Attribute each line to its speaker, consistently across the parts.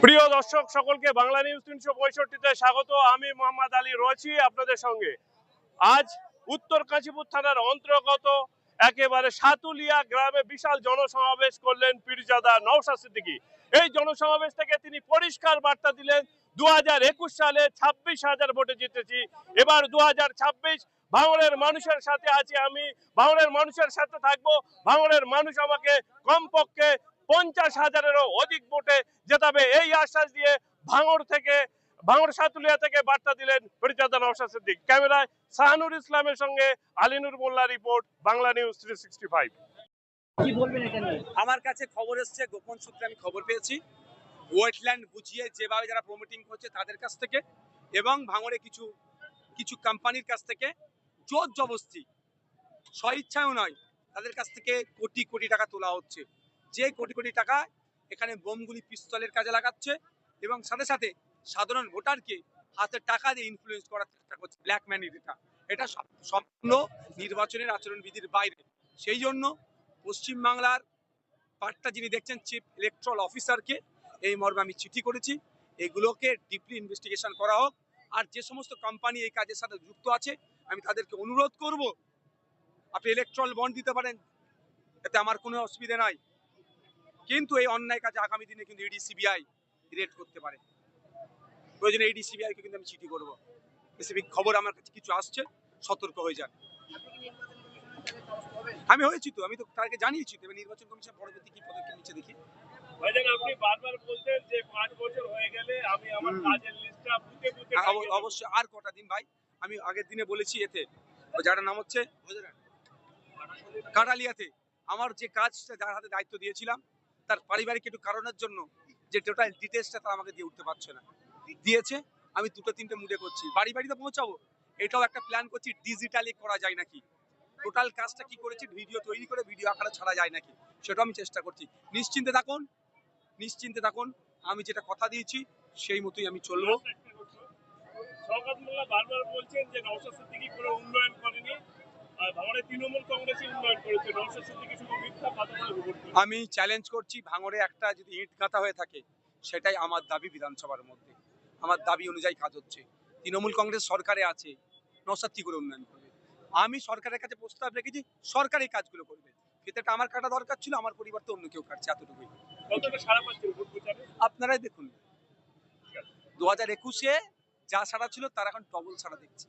Speaker 1: প্রিয় দর্শক সকলকে বাংলা নিউজ 365-তে স্বাগত। আমি মোহাম্মদ আলী রয়েছি আপনাদের সঙ্গে। আজ উত্তর কাশীপুর থানার অন্তর্গত একেবারে সাতুলিয়া গ্রামে বিশাল জনসমাবেশ করলেন পীরজাদা নওশাদ সিদ্দিকী। এই জনসমাবেশ থেকে তিনি পরিষ্কার বার্তা দিলেন 2021 সালে 26,000 ভোটে জিতেছি, এবার 2026 ভাঙড়ের মানুষের সাথে আছি, আমি ভাঙড়ের মানুষের সাথে থাকবো। ভাঙড়ের মানুষ আমাকে কমপক্ষে 50,000-এরও অধিক ভোটে জেতাবে, এই আশ্বাস দিয়ে ভাঙড় সাতুলিয়া থেকে বার্তা দিলেন পীরজাদা নওশাদ সিদ্দিক। ক্যামেরায় শাহানুর ইসলামের সঙ্গে আলিনুর মোল্লা, রিপোর্ট বাংলা নিউজ 365।
Speaker 2: কি বলবেন এটা নিয়ে?
Speaker 3: আমার কাছে খবর এসছে, গোপন সূত্রে আমি খবর পেয়েছি, ওয়েটল্যান্ড বুঝিয়ে যেভাবে যারা প্রমোটিং করছে তাদের কাছ থেকে এবং ভাঙড়ে কিছু কিছু কোম্পানির কাছ থেকে জোর জবরদস্তি, স্বইচ্ছাও নয়, তাদের কাছ থেকে কোটি কোটি টাকা তোলা হচ্ছে। যে কোটি কোটি টাকা এখানে বোমগুলি পিস্তলের কাজে লাগাচ্ছে এবং সাথে সাথে সাধারণ ভোটারকে হাতে টাকা দিয়ে ইনফ্লুয়েন্স করার চেষ্টা করছে। ব্ল্যাক ম্যানি, এটা সম্পূর্ণ নির্বাচনের আচরণবিধির বাইরে। সেই জন্য পশ্চিমবাংলার পার্টটা যিনি দেখছেন, চিফ ইলেকট্রাল অফিসারকে এই মর্মে আমি চিঠি করেছি, এগুলোকে ডিপলি ইনভেস্টিগেশন করা হোক। আর যে সমস্ত কোম্পানি এই কাজের সাথে যুক্ত আছে আমি তাদেরকে অনুরোধ করব, আপনি ইলেকট্রাল বন্ড দিতে পারেন, এতে আমার কোনো অসুবিধা নাই, কিন্তু এই অন্যায় কাজে আগামী দিনে কিন্তু ইডি সিবিআই রেড করতে পারে। প্রয়োজনে ইডি সিবিআইকে কিন্তু আমি চিঠি করবো। স্পেসিফিক খবর আমার কাছে কিছু আসছে, সতর্ক হয়ে যান। আমি হয়েছি তো, আমি তো তাকে জানিয়েছি, তবে নির্বাচন কমিশন পরবর্তী কি পদক্ষেপ নিচ্ছে দেখি।
Speaker 1: আপনি বারবার বলতেন যে 5 বছর হয়ে গেলে আমি আমার কাজের লিস্টটা বুঝে
Speaker 3: অবশ্যই আর কটা দিন ভাই, আমি আগের দিনে বলেছি এতে, যার নাম হচ্ছে কাটালিয়াতে, আমার যে কাজটা যার হাতে দায়িত্ব দিয়েছিলাম তার পারিবারিক একটু কারণের জন্য যে টোটাল ডিটেলসটা তারা আমাকে দিয়ে উঠতে পারছে না, দিয়েছে। আমি 2-3টে মুডে করছি, বাড়ি বাড়িতে পৌঁছাবো, এটাও একটা প্ল্যান করছি, ডিজিটালি করা যায় নাকি, টোটাল কাজটা কি করেছি ভিডিও তৈরি করে ভিডিও আকারে ছাড়া যায় নাকি, সেটাও আমি চেষ্টা করছি। নিশ্চিন্তে থাকুন, নিশ্চিন্তে থাকুন, আমি যেটা কথা দিয়েছি সেই মতোই আমি চলবো।
Speaker 1: শওকত মোল্লা বারবার বলছেন যে নওশাদ সিদ্দিকী কোনো উন্নয়ন করেনি, আর ভাঙড়ে তৃণমূল কংগ্রেসই উন্নয়ন করেছে, নওশাদ সিদ্দিকী শুধু মিথ্যা কথা বলে ভোট করেছে।
Speaker 3: আমি চ্যালেঞ্জ করছি, ভাঙড়ে একটা যদি ইট গাঁথা হয়ে থাকে সেটাই আমার দাবি। বিধানসভার মধ্যে আমার দাবি অনুযায়ী কাজ হচ্ছে। তৃণমূল কংগ্রেস সরকারে আছে, নওশাদ কি করে উন্নয়ন করবে? আমি সরকারের কাছে প্রস্তাব রেখেছি, সরকার এই কাজগুলো করবে। ফিতেটা আমার কাটা দরকার ছিল, আমার পরিবর্তে অন্য কেউ কাটছে, এতটুকুই। আপনারাই দেখুন, 2021-এ যা সারা ছিল তার এখন ডবল সারা দেখছি।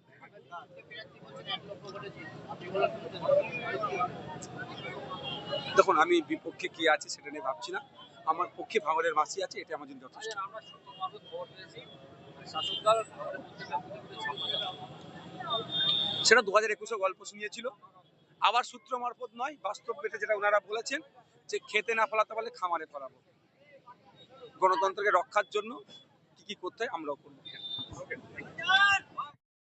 Speaker 3: দেখুন, আমি বিপক্ষে কি আছে সেটা নিয়ে ভাবছি না, আমার পক্ষে ভাঙড়ের মাসি আছে, এটা আমার জন্য যথেষ্ট। সেটা 2021-এ গল্প শুনিয়েছিল, আবার সূত্র মারফত নয়, বাস্তব পেটে যেটা ওনারা বলেছেন যে খেতে না ফলাতে পারলে খামারে ফলাবো। গণতন্ত্রকে রক্ষার জন্য কি কি করতে হয় আমরাও করবো।